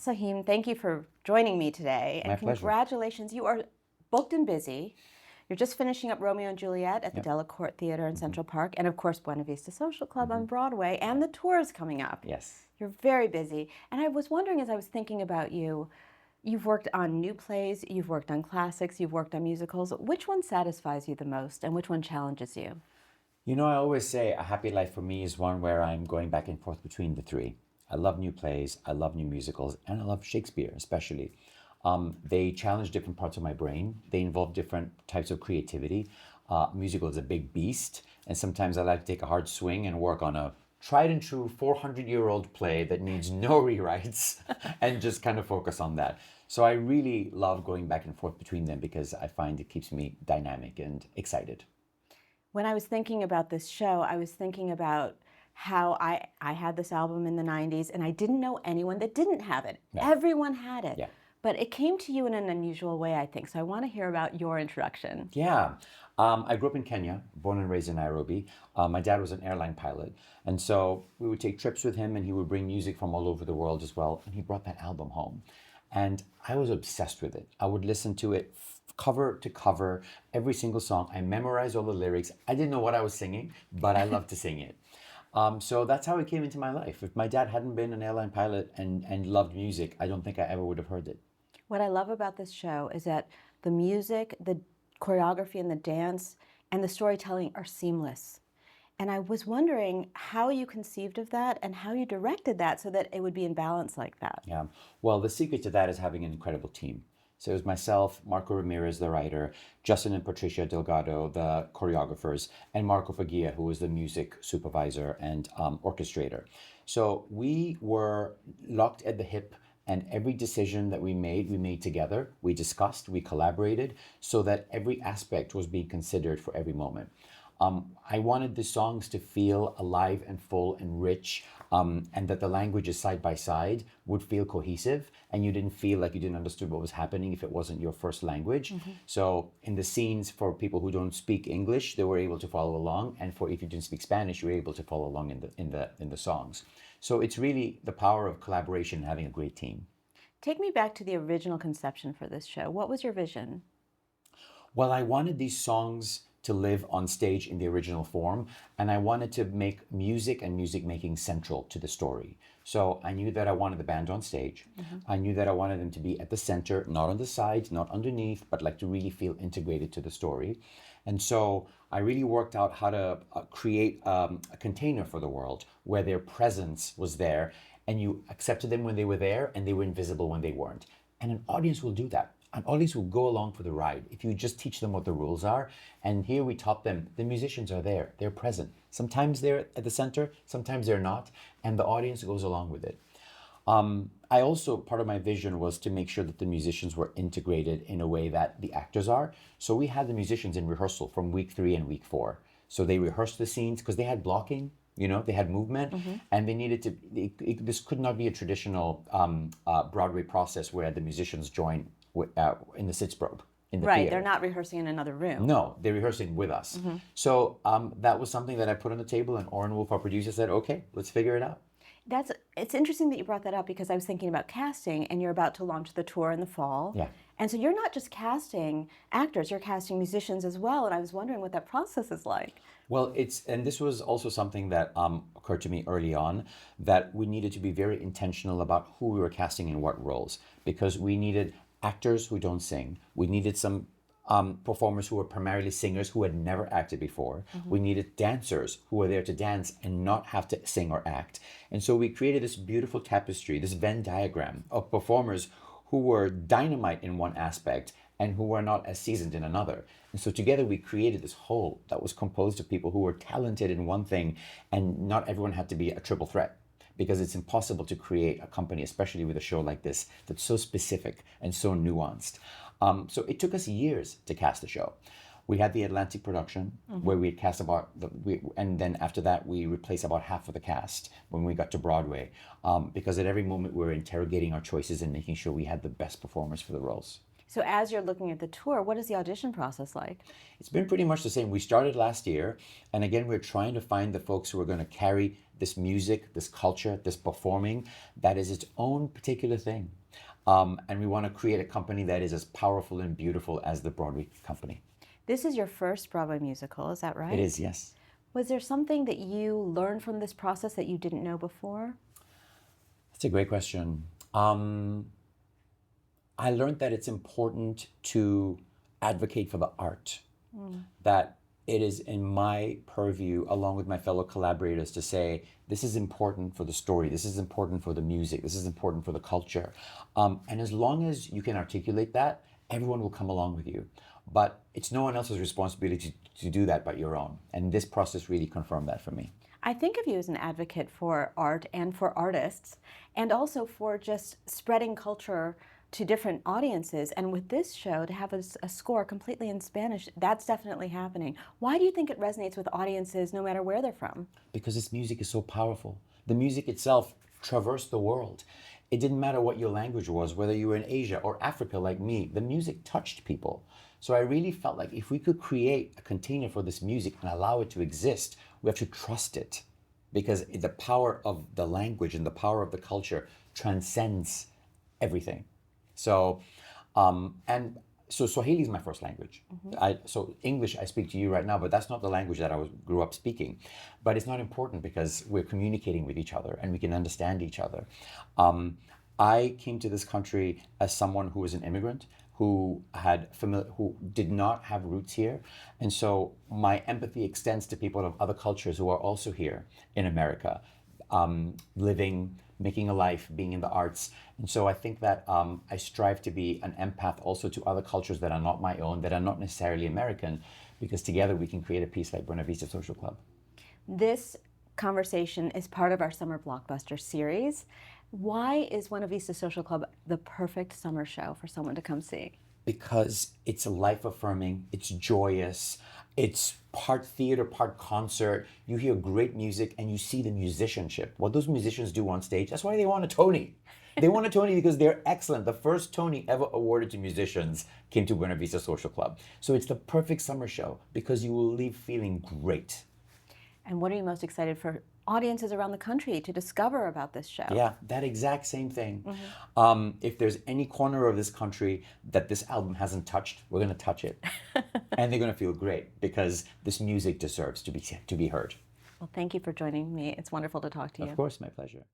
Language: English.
Saheem, thank you for joining me today. My And pleasure. congratulations. You are booked and busy. You're just finishing up Romeo and Juliet at the Yep. Delacorte Theater in Central Park, and of course, Buena Vista Social Club on Broadway, and Yeah. the tour is coming up. Yes. You're very busy. And I was wondering, as I was thinking about you, you've worked on new plays, you've worked on classics, you've worked on musicals. Which one satisfies you the most, and which one challenges you? You know, I always say a happy life for me is one where I'm going back and forth between the three. I love new plays, I love new musicals, and I love Shakespeare especially. They challenge different parts of my brain. They involve different types of creativity. Musical is a big beast, and sometimes I like to take a hard swing and work on a tried and true 400-year-old play that needs no rewrites and just kind of focus on that. So I really love going back and forth between them because I find it keeps me dynamic and excited. When I was thinking about this show, I was thinking about how I had this album in the 90s and I didn't know anyone that didn't have it. Yeah. Everyone had it. Yeah. But it came to you in an unusual way, I think. So I want to hear about your introduction. Yeah. I grew up in Kenya, born and raised in Nairobi. My dad was an airline pilot. And so we would take trips with him and he would bring music from all over the world as well. And he brought that album home. And I was obsessed with it. I would listen to it cover to cover, every single song. I memorized all the lyrics. I didn't know what I was singing, but I loved to sing it. So that's how it came into my life. If my dad hadn't been an airline pilot and loved music, I don't think I ever would have heard it. What I love about this show is that the music, the choreography, and the dance and the storytelling are seamless. And I was wondering how you conceived of that and how you directed that so that it would be in balance like that. Yeah. Well, the secret to that is having an incredible team. So it was myself, Marco Ramirez, the writer, Justin and Patricia Delgado, the choreographers, and Marco Fagia, who was the music supervisor and orchestrator. So we were locked at the hip, and every decision that we made together. We discussed, we collaborated, so that every aspect was being considered for every moment. I wanted the songs to feel alive and full and rich, and that the languages side by side would feel cohesive, and you didn't feel like you didn't understand what was happening if it wasn't your first language. So in the scenes, for people who don't speak English, they were able to follow along, and for if you didn't speak Spanish, you were able to follow along in the songs. So it's really the power of collaboration and having a great team. Take me back to the original conception for this show. What was your vision? Well, I wanted these songs to live on stage in the original form, and I wanted to make music and music making central to the story. So I knew that I wanted the band on stage. I knew that I wanted them to be at the center, not on the sides, not underneath, but like to really feel integrated to the story. And so I really worked out how to create a container for the world where their presence was there, and you accepted them when they were there, and they were invisible when they weren't. And an audience will do that. An audience will go along for the ride if you just teach them what the rules are. And here we taught them the musicians are there, they're present. Sometimes they're at the center, sometimes they're not, and the audience goes along with it. I also, part of my vision was to make sure that the musicians were integrated in a way that the actors are. So we had the musicians in rehearsal from week 3 and week 4. So they rehearsed the scenes because they had blocking, you know, they had movement, and they needed to, this could not be a traditional Broadway process where the musicians join in the Sitzprobe in the Right, theater. they're not rehearsing in another room. No, they're rehearsing with us. So that was something that I put on the table, and Oren Wolf, our producer, said, okay, let's figure it out. It's interesting that you brought that up because I was thinking about casting, and you're about to launch the tour in the fall. Yeah. And so you're not just casting actors, you're casting musicians as well, and I was wondering what that process is like. Well, and this was also something that occurred to me early on, that we needed to be very intentional about who we were casting in what roles, because we needed actors who don't sing. We needed some performers who were primarily singers who had never acted before. We needed dancers who were there to dance and not have to sing or act. And so we created this beautiful tapestry, this Venn diagram of performers who were dynamite in one aspect and who were not as seasoned in another. And so together we created this whole that was composed of people who were talented in one thing, and not everyone had to be a triple threat, because it's impossible to create a company, especially with a show like this, that's so specific and so nuanced. So it took us years to cast the show. We had the Atlantic production where we cast and then after that we replaced about half of the cast when we got to Broadway, because at every moment we were interrogating our choices and making sure we had the best performers for the roles. So as you're looking at the tour, what is the audition process like? It's been pretty much the same. We started last year, and again, we're trying to find the folks who are going to carry this music, this culture, this performing that is its own particular thing. And we want to create a company that is as powerful and beautiful as the Broadway company. This is your first Broadway musical, is that right? It is, yes. Was there something that you learned from this process that you didn't know before? That's a great question. I learned that it's important to advocate for the art, that it is in my purview, along with my fellow collaborators, to say, this is important for the story, this is important for the music, this is important for the culture. And as long as you can articulate that, everyone will come along with you. But it's no one else's responsibility to do that but your own. And this process really confirmed that for me. I think of you as an advocate for art and for artists, and also for just spreading culture to different audiences. And with this show, to have a score completely in Spanish, that's definitely happening. Why do you think it resonates with audiences no matter where they're from? Because this music is so powerful. The music itself traversed the world. It didn't matter what your language was, whether you were in Asia or Africa like me, the music touched people. So I really felt like if we could create a container for this music and allow it to exist, we have to trust it, because the power of the language and the power of the culture transcends everything. So, so Swahili is my first language. So English I speak to you right now, but that's not the language that grew up speaking. But it's not important because we're communicating with each other and we can understand each other. I came to this country as someone who was an immigrant, who did not have roots here. And so my empathy extends to people of other cultures who are also here in America, living, making a life, being in the arts. And so I think that I strive to be an empath also to other cultures that are not my own, that are not necessarily American, because together we can create a piece like Buena Vista Social Club. This conversation is part of our Summer Blockbuster series. Why is Buena Vista Social Club the perfect summer show for someone to come see? Because it's life-affirming, it's joyous, it's part theater, part concert. You hear great music and you see the musicianship. What those musicians do on stage, that's why they won a Tony. They won a Tony because they're excellent. The first Tony ever awarded to musicians came to Buena Vista Social Club. So it's the perfect summer show because you will leave feeling great. And what are you most excited for audiences around the country to discover about this show? Yeah, that exact same thing. If there's any corner of this country that this album hasn't touched, we're going to touch it. And they're going to feel great because this music deserves to be heard. Well, thank you for joining me. It's wonderful to talk to you. Of course, my pleasure.